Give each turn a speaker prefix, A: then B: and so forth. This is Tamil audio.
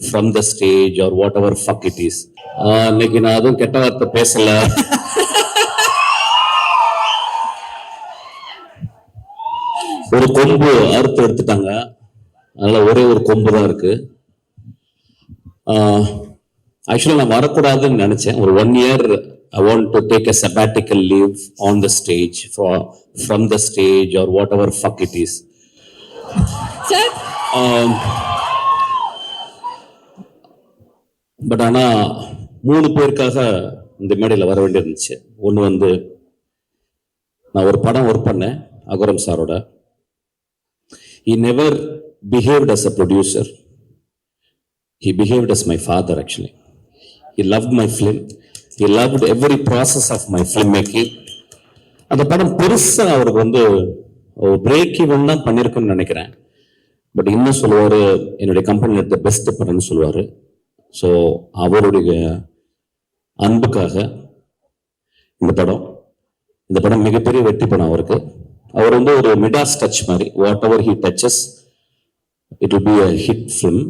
A: From the stage or whatever fuck it is. இன்னைக்கு நான் அதுவும் கெட்ட வார்த்தை பேசல. ஒரு கொம்பு அறுத்து எடுத்துட்டாங்க, அதனால ஒரே ஒரு கொம்பு தான் இருக்கு. ஆக்சுவலா நான் வரக்கூடாதுன்னு நினைச்சேன். ஒரு 1 year I want to take a sabbatical leave on the stage from the stage or whatever fuck it is.
B: Sir.
A: But ஆனா 3 பேருக்காக இந்த மேடையில் வர வேண்டியிருந்துச்சு. ஒன்று வந்து நான் ஒரு படம் ஒர்க் பண்ணேன் அகரம் சாரோட. He never behaved as a producer. He behaved as my father actually. He loved my film. He loved every process of my filmmaking. அந்த படம் பெருசா அவருக்கு வந்து பிரேக் ஈவன் தான் பண்ணியிருக்குன்னு நினைக்கிறேன். பட் இன்னும் சொல்லுவாரு, என்னுடைய கம்பெனி எடுத்த பெஸ்ட் படம்னு சொல்லுவாரு. ஸோ அவருடைய அன்புக்காக இந்த படம் மிகப்பெரிய வெற்றி படம் அவருக்கு. அவர் வந்து ஒரு மிடாஸ் டச் மாதிரி, whatever he touches it will be a hit film.